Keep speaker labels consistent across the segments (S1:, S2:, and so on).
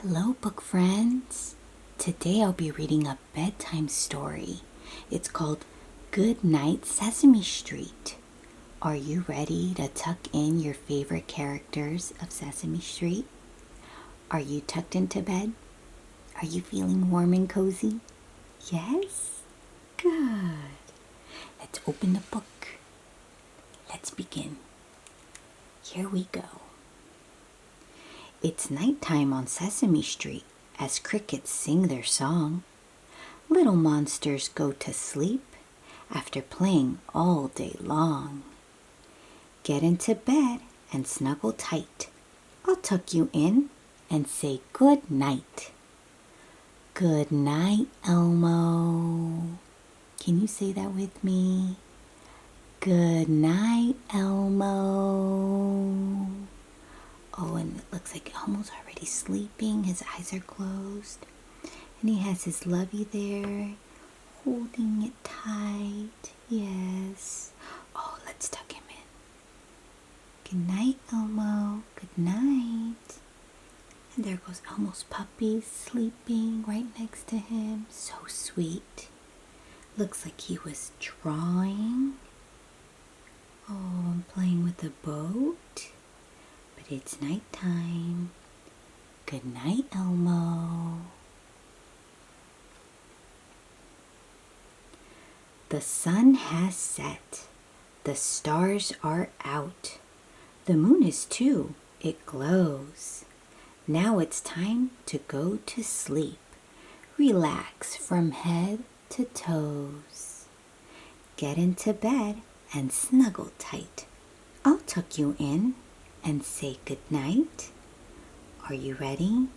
S1: Hello, book friends. Today I'll be reading a bedtime story. It's called Good Night, Sesame Street. Are you ready to tuck in your favorite characters of Sesame Street? Are you tucked into bed? Are you feeling warm and cozy? Yes? Good. Let's open the book. Let's begin. Here we go. It's nighttime on Sesame Street as crickets sing their song. Little monsters go to sleep after playing all day long. Get into bed and snuggle tight. I'll tuck you in and say good night. Good night, Elmo. Can you say that with me? Good night, Elmo. Oh, and it looks like Elmo's already sleeping. His eyes are closed. And he has his lovey there, holding it tight. Yes. Oh, let's tuck him in. Good night, Elmo. Good night. And there goes Elmo's puppy sleeping right next to him. So sweet. Looks like he was drawing. Oh, I'm playing with a boat. But it's nighttime. Good night, Elmo. The sun has set. The stars are out. The moon is too. It glows. Now it's time to go to sleep. Relax from head to toes. Get into bed and snuggle tight. I'll tuck you in and say good night. Are you ready?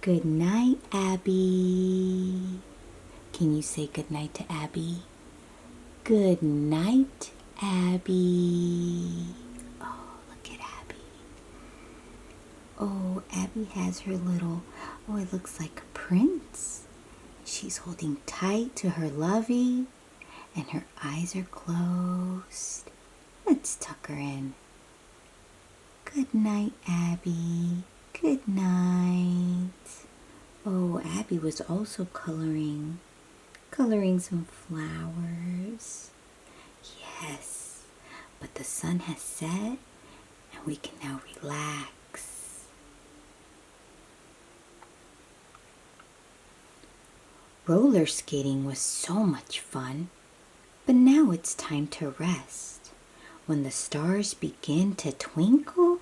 S1: Good night, Abby. Can you say good night to Abby? Good night, Abby. Oh, look at Abby. Oh, Abby has her little, oh, it looks like a prince. She's holding tight to her lovey and her eyes are closed. Let's tuck her in. Good night, Abby. Good night. Oh, Abby was also coloring some flowers. Yes, but the sun has set and we can now relax. Roller skating was so much fun, but now it's time to rest. When the stars begin to twinkle,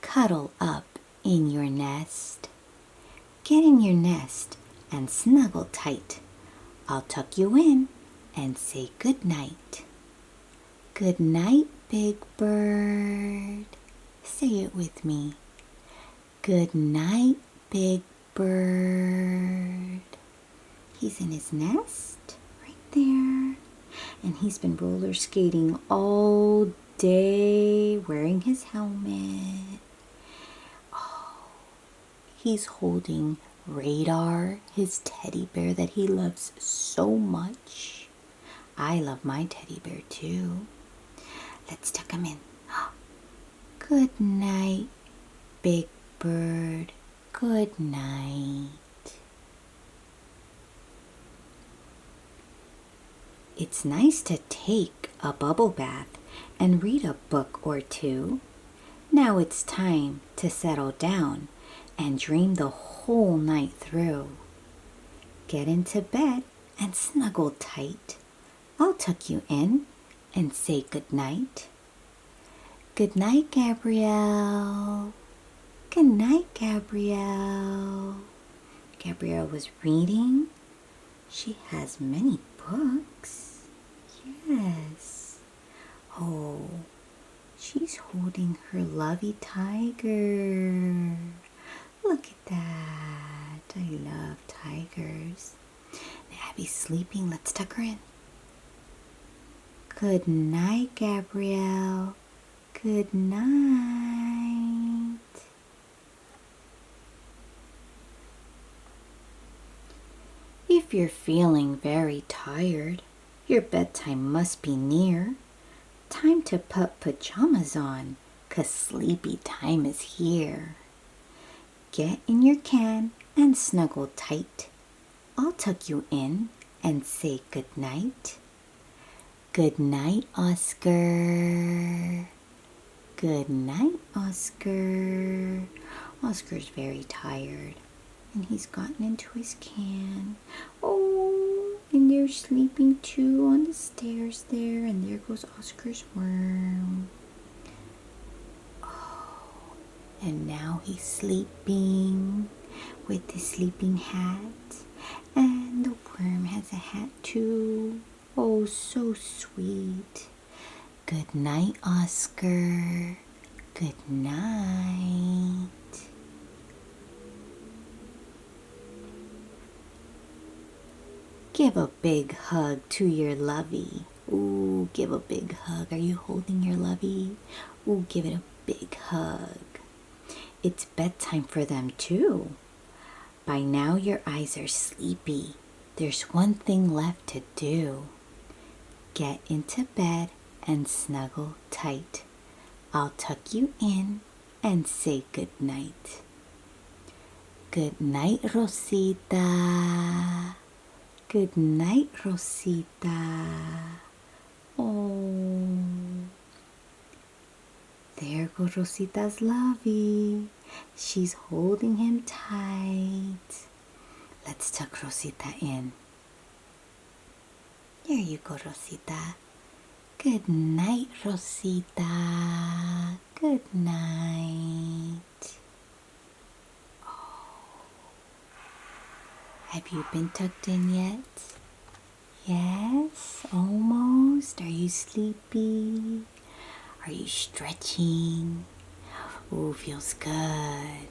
S1: cuddle up in your nest. Get in your nest and snuggle tight. I'll tuck you in and say good night. Good night, Big Bird. Say it with me. Good night, Big Bird. He's in his nest right there. And he's been roller skating all day, wearing his helmet. Oh, he's holding Radar, his teddy bear that he loves so much. I love my teddy bear too. Let's tuck him in. Good night, Big Bird. Good night. It's nice to take a bubble bath and read a book or two. Now it's time to settle down and dream the whole night through. Get into bed and snuggle tight. I'll tuck you in and say good night. Good night, Gabrielle. Good night, Gabrielle. Gabrielle was reading. She has many books. Yes. Oh, she's holding her lovey tiger. Look at that. I love tigers. Now Abby's sleeping. Let's tuck her in. Good night, Gabrielle. Good night. If you're feeling very tired, your bedtime must be near. Time to put pajamas on, 'cause sleepy time is here. Get in your can and snuggle tight. I'll tuck you in and say good night. Good night, Oscar. Good night, Oscar. Oscar's very tired, and he's gotten into his can. Oh, and they're sleeping too on the stairs there, and there goes Oscar's worm. Oh, and now he's sleeping with his sleeping hat, and the worm has a hat too. Oh, so sweet. Good night, Oscar. Good night. Give a big hug to your lovey. Ooh, give a big hug. Are you holding your lovey? Ooh, give it a big hug. It's bedtime for them too. By now your eyes are sleepy. There's one thing left to do. Get into bed and snuggle tight. I'll tuck you in and say good night. Good night, Rosita. Good night, Rosita. Oh, there goes Rosita's lovey. She's holding him tight. Let's tuck Rosita in. There you go, Rosita. Good night, Rosita. Good night. Have you been tucked in yet? Yes, almost. Are you sleepy? Are you stretching? Oh, feels good.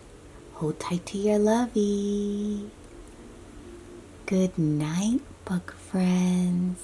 S1: Hold tight to your lovey. Good night, bug friends.